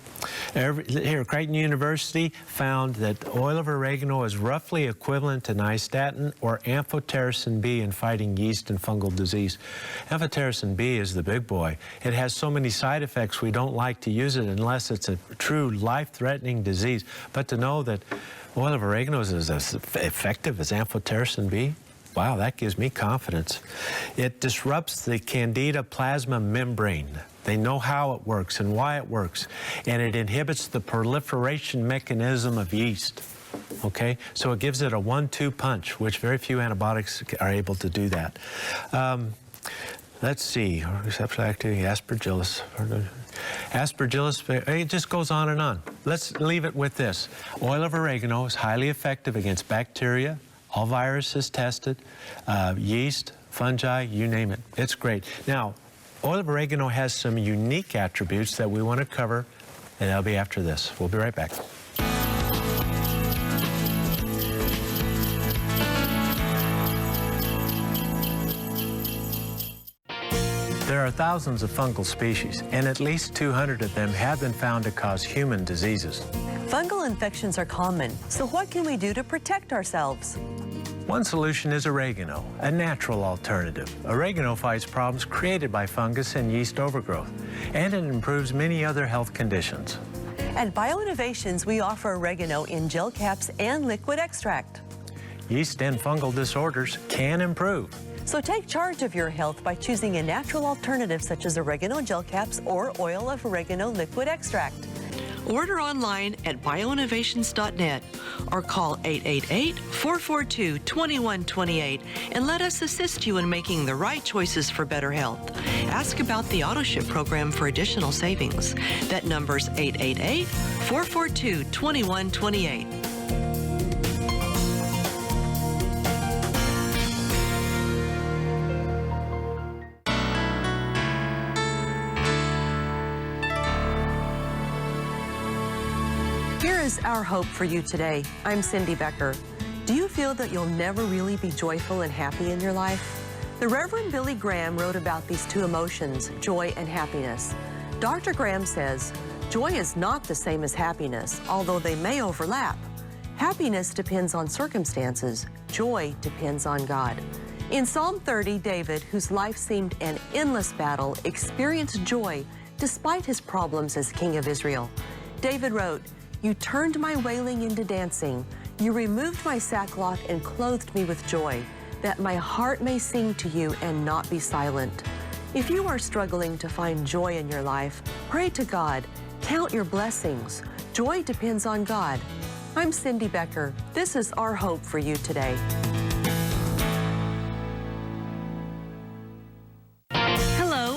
Here, Creighton University found that oil of oregano is roughly equivalent to nystatin or amphotericin B in fighting yeast and fungal disease. Amphotericin B is the big boy. It has so many side effects we don't like to use it unless it's a true life-threatening disease. But to know that oil of oregano is as effective as amphotericin B, wow, that gives me confidence. It disrupts the candida plasma membrane. They know how it works and why it works. And it inhibits the proliferation mechanism of yeast. Okay? So it gives it a 1-2 punch, which very few antibiotics are able to do that. Let's see. Aspergillus. Aspergillus, it just goes on and on. Let's leave it with this. Oil of oregano is highly effective against bacteria, all viruses tested, yeast, fungi, you name it. It's great. Now, oil of oregano has some unique attributes that we want to cover, and that'll be after this. We'll be right back. There are thousands of fungal species, and at least 200 of them have been found to cause human diseases. Fungal infections are common, so what can we do to protect ourselves? One solution is oregano, a natural alternative. Oregano fights problems created by fungus and yeast overgrowth, and it improves many other health conditions. At BioInnovations, we offer oregano in gel caps and liquid extract. Yeast and fungal disorders can improve. So take charge of your health by choosing a natural alternative such as oregano gel caps or oil of oregano liquid extract. Order online at bioinnovations.net or call 888-442-2128 and let us assist you in making the right choices for better health. Ask about the AutoShip program for additional savings. That number's 888-442-2128. Here is our hope for you today. I'm Cindy Becker. Do you feel that you'll never really be joyful and happy in your life? The Reverend Billy Graham wrote about these two emotions, joy and happiness. Dr. Graham says, joy is not the same as happiness, although they may overlap. Happiness depends on circumstances. Joy depends on God. In Psalm 30, David, whose life seemed an endless battle, experienced joy despite his problems as king of Israel. David wrote, "You turned my wailing into dancing. You removed my sackcloth and clothed me with joy, that my heart may sing to you and not be silent." If you are struggling to find joy in your life, pray to God. Count your blessings. Joy depends on God. I'm Cindy Becker. This is our hope for you today.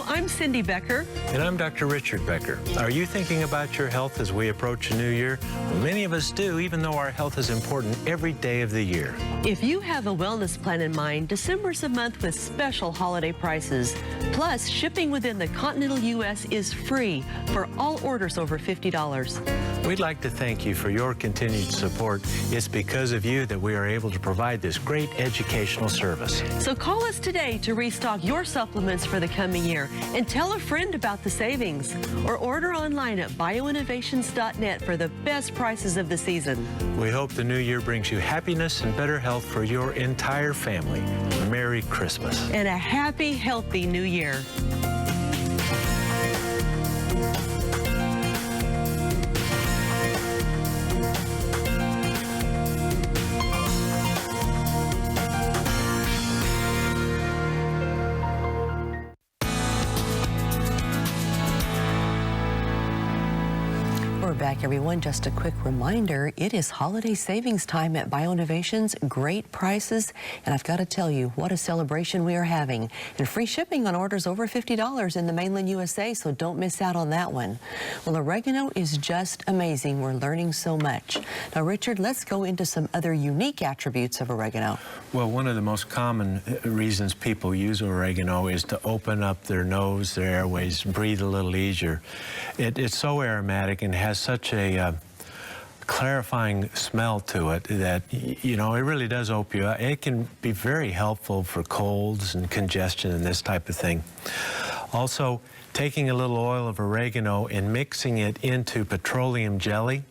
I'm Cindy Becker. And I'm Dr. Richard Becker. Are you thinking about your health as we approach a new year? Well, many of us do, even though our health is important every day of the year. If you have a wellness plan in mind, December's a month with special holiday prices. Plus, shipping within the continental U.S. is free for all orders over $50. We'd like to thank you for your continued support. It's because of you that we are able to provide this great educational service. So call us today to restock your supplements for the coming year and tell a friend about the savings, or order online at bioinnovations.net for the best prices of the season. We hope the new year brings you happiness and better health for your entire family. Merry Christmas. And a happy, healthy new year. back, everyone. Just a quick reminder, it is holiday savings time at BioInnovations. Great prices, and I've got to tell you, what a celebration we are having. And free shipping on orders over $50 in the mainland USA, so don't miss out on that one. Well, oregano is just amazing. We're learning so much. Now, Richard, let's go into some other unique attributes of oregano. Well, one of the most common reasons people use oregano is to open up their nose, their airways, breathe a little easier. It's so aromatic and has such a clarifying smell to it that, you know, it really does open you up. It can be very helpful for colds and congestion and this type of thing. Also, taking a little oil of oregano and mixing it into petroleum jelly,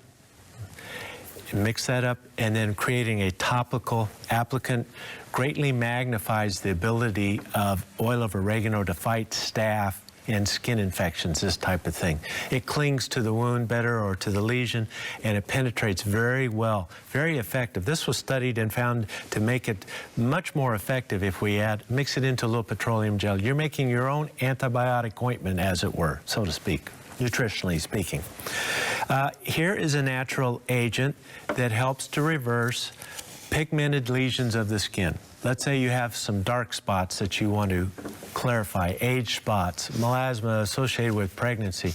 mix that up, and then creating a topical applicant greatly magnifies the ability of oil of oregano to fight staph and skin infections, this type of thing. It clings to the wound better or to the lesion, and it penetrates very well, very effective. This was studied and found to make it much more effective if we mix it into a little petroleum gel. You're making your own antibiotic ointment, as it were, so to speak, nutritionally speaking. Here is a natural agent that helps to reverse pigmented lesions of the skin. Let's say you have some dark spots that you want to clarify, age spots, melasma associated with pregnancy.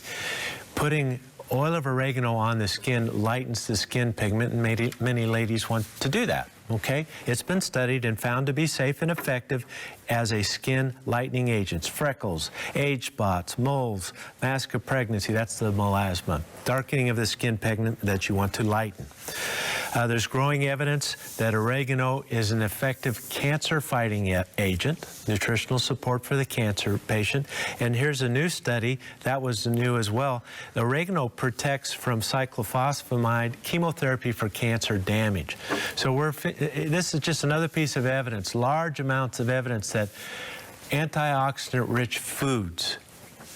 Putting oil of oregano on the skin lightens the skin pigment, and many ladies want to do that. Okay, it's been studied and found to be safe and effective as a skin lightening agent. Freckles, age spots, moles, mask of pregnancy, that's the melasma. Darkening of the skin pigment that you want to lighten. There's growing evidence that oregano is an effective cancer-fighting agent, nutritional support for the cancer patient. And here's a new study, that was new as well. The oregano protects from cyclophosphamide chemotherapy for cancer damage. So this is just another piece of evidence, large amounts of evidence that antioxidant-rich foods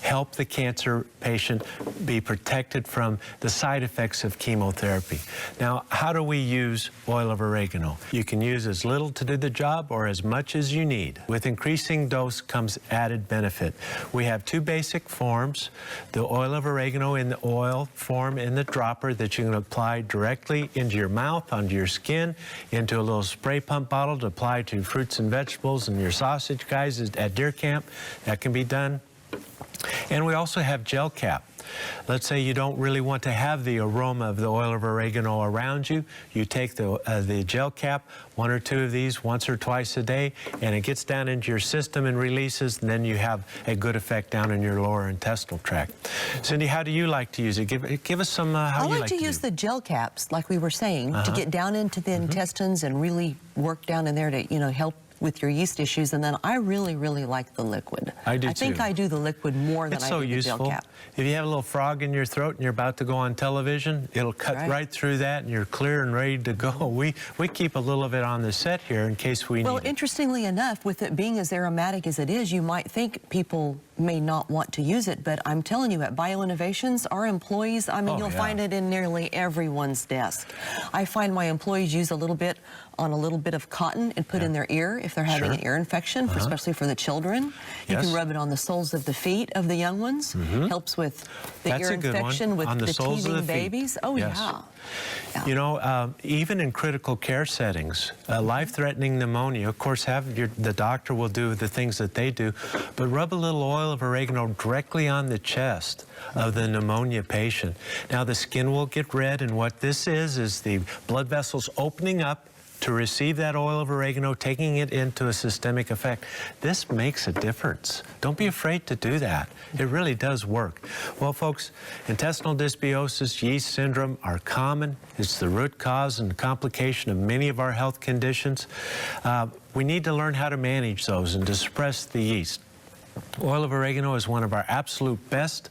help the cancer patient be protected from the side effects of chemotherapy. Now, how do we use oil of oregano? You can use as little to do the job or as much as you need. With increasing dose comes added benefit. We have two basic forms, the oil of oregano in the oil form in the dropper that you can apply directly into your mouth, onto your skin, into a little spray pump bottle to apply to fruits and vegetables and your sausage guys at deer camp. That can be done. And we also have gel cap. Let's say you don't really want to have the aroma of the oil of oregano around you. You take the gel cap, one or two of these once or twice a day, and it gets down into your system and releases, and then you have a good effect down in your lower intestinal tract. Cindy, how do you like to use it? Give us some how you like to use it. I like to use the gel caps, like we were saying, to get down into the intestines and really work down in there to, you know, help with your yeast issues, and then I really, really like the liquid. I do too. I think I do the liquid more than I do the gel cap. If you have a little frog in your throat and you're about to go on television, it'll cut right through that and you're clear and ready to go. We keep a little of it on the set here in case we need it. Well, interestingly enough, with it being as aromatic as it is, you might think people may not want to use it, but I'm telling you, at BioInnovations, our employees, I mean, you'll find it in nearly everyone's desk. I find my employees use a little bit on a little bit of cotton and put in their ear if they're having an ear infection, especially for the children. You can rub it on the soles of the feet of the young ones. Helps with the ear infection with the teething babies. Oh, yeah. You know, even in critical care settings, life-threatening pneumonia, of course, the doctor will do the things that they do, but rub a little oil of oregano directly on the chest of the pneumonia patient. Now, the skin will get red, and what this is the blood vessels opening up to receive that oil of oregano, taking it into a systemic effect. This makes a difference. Don't be afraid to do that. It really does work. Well, folks, intestinal dysbiosis, yeast syndrome are common. It's the root cause and complication of many of our health conditions. We need to learn how to manage those and to suppress the yeast. Oil of oregano is one of our absolute best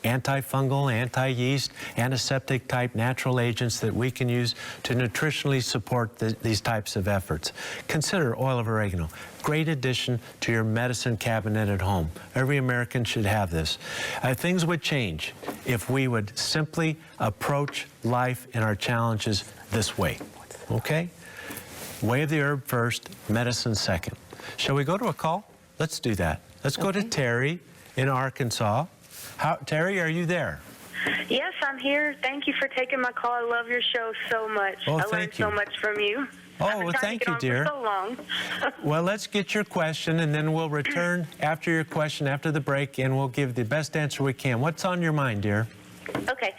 antifungal, anti-yeast, antiseptic type natural agents that we can use to nutritionally support these types of efforts. Consider oil of oregano. Great addition to your medicine cabinet at home. Every American should have this. Things would change if we would simply approach life and our challenges this way. Okay? Way of the herb first, medicine second. Shall we go to a call? Let's do that. Let's go to Terry in Arkansas. Terry, are you there? Yes, I'm here. Thank you for taking my call. I love your show so much. Oh, I thank learned so you. much from you. Oh, I've been well, trying thank to get you, on dear. For so long. Well, let's get your question, and then we'll return after your question, after the break, and we'll give the best answer we can. What's on your mind, dear? Okay.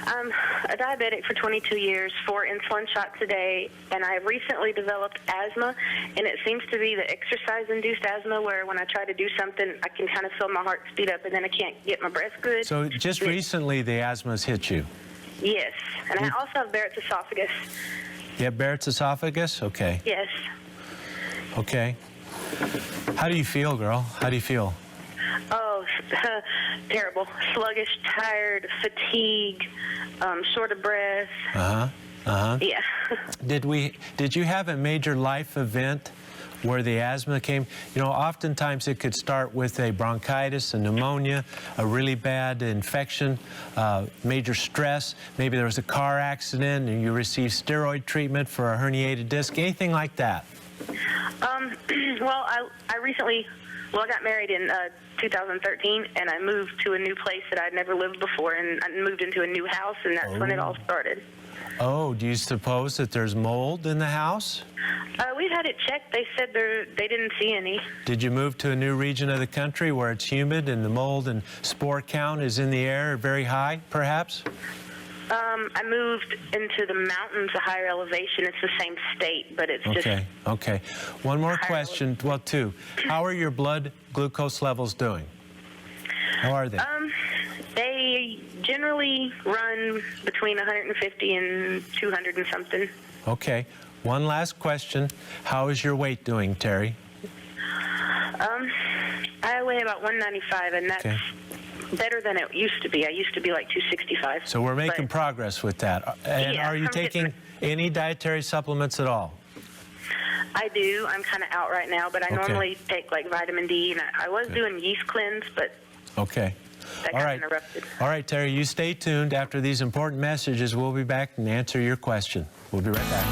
I'm a diabetic for 22 years, 4 insulin shots a day, and I recently developed asthma, and it seems to be the exercise-induced asthma where when I try to do something, I can kind of feel my heart speed up, and then I can't get my breath good. So just recently the asthma's hit you. Yes, and I also have Barrett's esophagus. You have Barrett's esophagus? Okay. Yes. Okay. How do you feel, girl? How do you feel? Oh, terrible. Sluggish, tired, fatigue, short of breath. Uh-huh. Uh-huh. Yeah. Did you have a major life event where the asthma came? You know, oftentimes it could start with a bronchitis, a pneumonia, a really bad infection, major stress. Maybe there was a car accident and you received steroid treatment for a herniated disc, anything like that? Well, I recently, I got married in 2013, and I moved to a new place that I'd never lived before, and I moved into a new house, and that's when it all started. Oh, do you suppose that there's mold in the house? We've had it checked. They said they didn't see any. Did you move to a new region of the country where it's humid and the mold and spore count is in the air very high, perhaps? I moved into the mountains, a higher elevation. It's the same state, but it's just... Okay. One more question, well, two. How are your blood glucose levels doing? How are they? They generally run between 150 and 200 and something. Okay. One last question. How is your weight doing, Terry? I weigh about 195, and that's better than it used to be. I used to be like 265. So we're making progress with that. And Yeah, are you taking any dietary supplements at all? I do. I'm kind of out right now, but I normally take like vitamin D, and I was doing yeast cleanse, but okay. that got interrupted. All right, Terry, you stay tuned. After these important messages, we'll be back and answer your question. We'll be right back.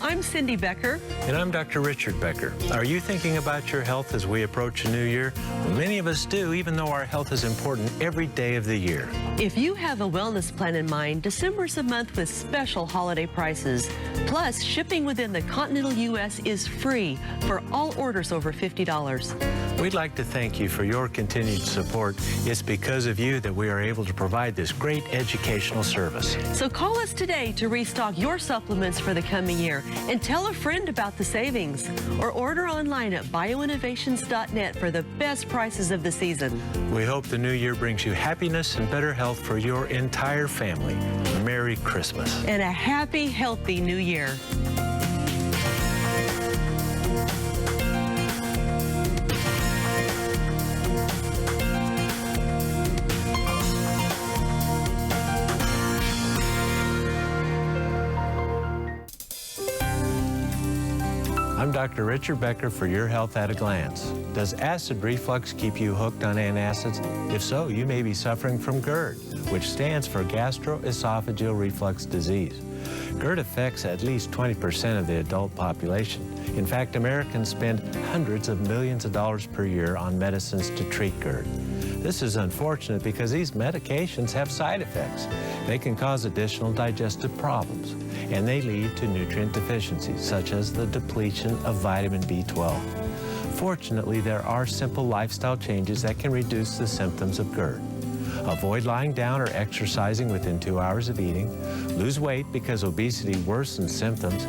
I'm Cindy Becker. And I'm Dr. Richard Becker. Are you thinking about your health as we approach a new year? Well, many of us do, even though our health is important every day of the year. If you have a wellness plan in mind, December's a month with special holiday prices. Plus, shipping within the continental U.S. is free for all orders over $50. We'd like to thank you for your continued support. It's because of you that we are able to provide this great educational service. So call us today to restock your supplements for the coming year and tell a friend about the savings, or order online at bioinnovations.net for the best prices of the season. We hope the new year brings you happiness and better health for your entire family. Merry Christmas. And a happy, healthy new year. I'm Dr. Richard Becker for Your Health at a Glance. Does acid reflux keep you hooked on antacids? If so, you may be suffering from GERD, which stands for gastroesophageal reflux disease. GERD affects at least 20% of the adult population. In fact, Americans spend hundreds of millions of dollars per year on medicines to treat GERD. This is unfortunate because these medications have side effects. They can cause additional digestive problems, and they lead to nutrient deficiencies, such as the depletion of vitamin B12. Fortunately, there are simple lifestyle changes that can reduce the symptoms of GERD. Avoid lying down or exercising within 2 hours of eating. Lose weight because obesity worsens symptoms.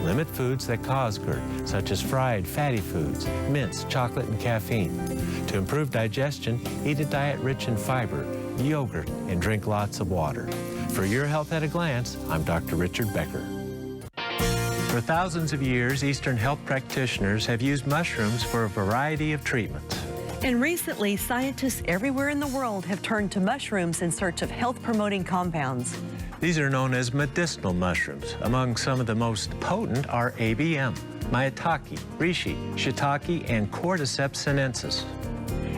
Limit foods that cause GERD, such as fried, fatty foods, mints, chocolate, and caffeine. To improve digestion, eat a diet rich in fiber, yogurt, and drink lots of water. For Your Health at a Glance, I'm Dr. Richard Becker. For thousands of years, Eastern health practitioners have used mushrooms for a variety of treatments. And recently, scientists everywhere in the world have turned to mushrooms in search of health-promoting compounds. These are known as medicinal mushrooms. Among some of the most potent are ABM, maitake, reishi, shiitake, and cordyceps sinensis.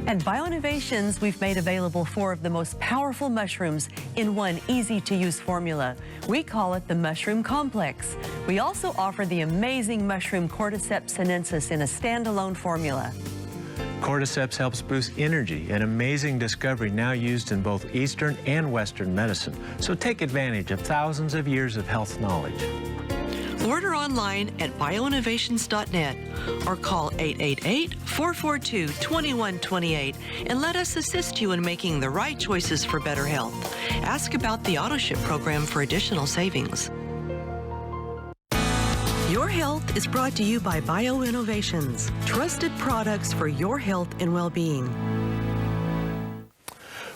At BioInnovations, we've made available 4 of the most powerful mushrooms in one easy-to-use formula. We call it the Mushroom Complex. We also offer the amazing mushroom Cordyceps sinensis in a standalone formula. Cordyceps helps boost energy, an amazing discovery now used in both Eastern and Western medicine. So take advantage of thousands of years of health knowledge. Order online at bioinnovations.net or call 888-442-2128 and let us assist you in making the right choices for better health. Ask about the AutoShip program for additional savings. Your Health is brought to you by BioInnovations, trusted products for your health and well-being.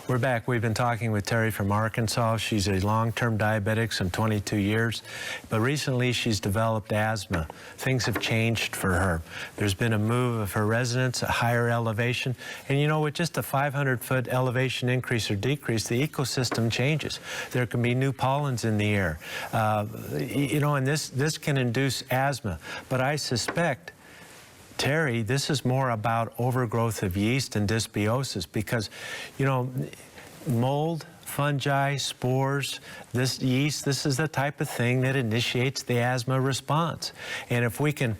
We're back. We've been talking with Terry from Arkansas. She's a long-term diabetic, some 22 years, but recently she's developed asthma. Things have changed for her. There's been a move of her residence, a higher elevation, and you know, with just a 500-foot elevation increase or decrease, the ecosystem changes. There can be new pollens in the air, you know, and this can induce asthma, but I suspect, Terry, this is more about overgrowth of yeast and dysbiosis because, you know, mold, fungi, spores, this yeast, this is the type of thing that initiates the asthma response. And if we can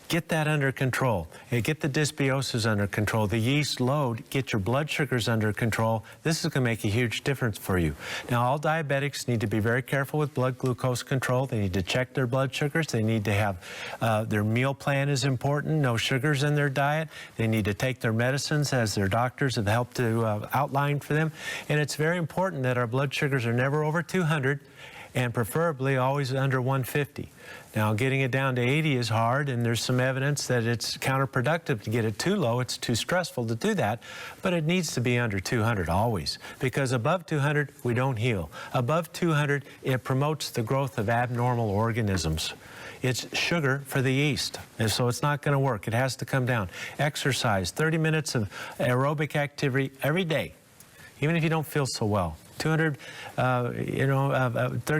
get that under control, and get the dysbiosis under control, the yeast load, get your blood sugars under control, this is going to make a huge difference for you. Now, all diabetics need to be very careful with blood glucose control. They need to check their blood sugars. They need to have, their meal plan is important, no sugars in their diet. They need to take their medicines as their doctors have helped to outline for them. And it's very important that our blood sugars are never over 200 and preferably always under 150. Now, getting it down to 80 is hard, and there's some evidence that it's counterproductive to get it too low. It's too stressful to do that, but it needs to be under 200 always, because above 200, we don't heal. Above 200, it promotes the growth of abnormal organisms. It's sugar for the yeast, and so it's not going to work. It has to come down. Exercise, 30 minutes of aerobic activity every day, even if you don't feel so well. 30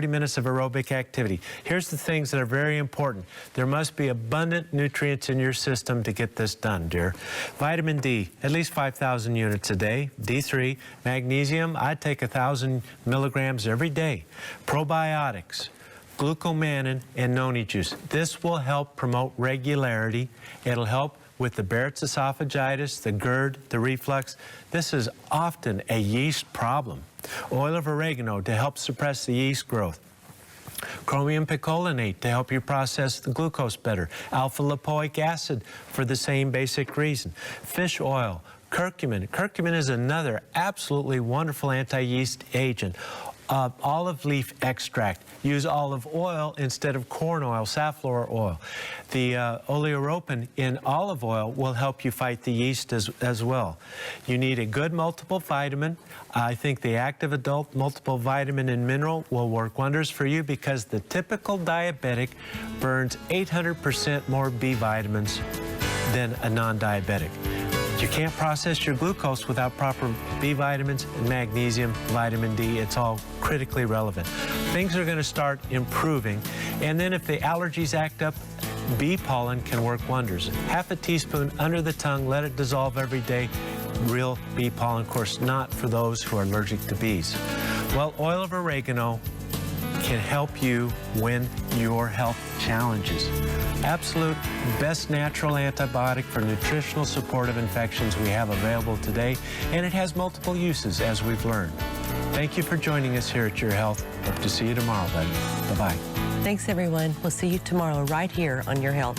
minutes of aerobic activity. Here's the things that are very important. There must be abundant nutrients in your system to get this done, dear. Vitamin D, at least 5,000 units a day. D3, magnesium, I'd take 1,000 milligrams every day. Probiotics, glucomannan, and noni juice. This will help promote regularity. It'll help with the Barrett's esophagitis, the GERD, the reflux. This is often a yeast problem. Oil of oregano to help suppress the yeast growth. Chromium picolinate to help you process the glucose better. Alpha lipoic acid for the same basic reason. Fish oil, curcumin. Curcumin is another absolutely wonderful anti-yeast agent. Olive leaf extract. Use olive oil instead of corn oil, safflower oil. The oleoropin in olive oil will help you fight the yeast as well. You need a good multiple vitamin. I think the active adult multiple vitamin and mineral will work wonders for you because the typical diabetic burns 800% more B vitamins than a non-diabetic. You can't process your glucose without proper B vitamins, magnesium, vitamin D. It's all critically relevant. Things are going to start improving. And then if the allergies act up, bee pollen can work wonders. Half a teaspoon under the tongue, let it dissolve every day. Real bee pollen, of course, not for those who are allergic to bees. Well, oil of oregano can help you win your health challenges. Absolute best natural antibiotic for nutritional support of infections we have available today, and it has multiple uses as we've learned. Thank you for joining us here at Your Health. Hope to see you tomorrow, buddy. Bye-bye. Thanks, everyone. We'll see you tomorrow right here on Your Health.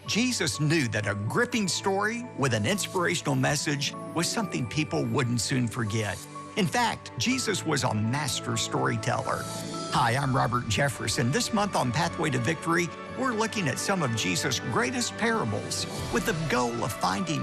Jesus knew that a gripping story with an inspirational message was something people wouldn't soon forget. In fact, Jesus was a master storyteller. Hi, I'm Robert Jefferson. This month on Pathway to Victory, we're looking at some of Jesus' greatest parables with the goal of finding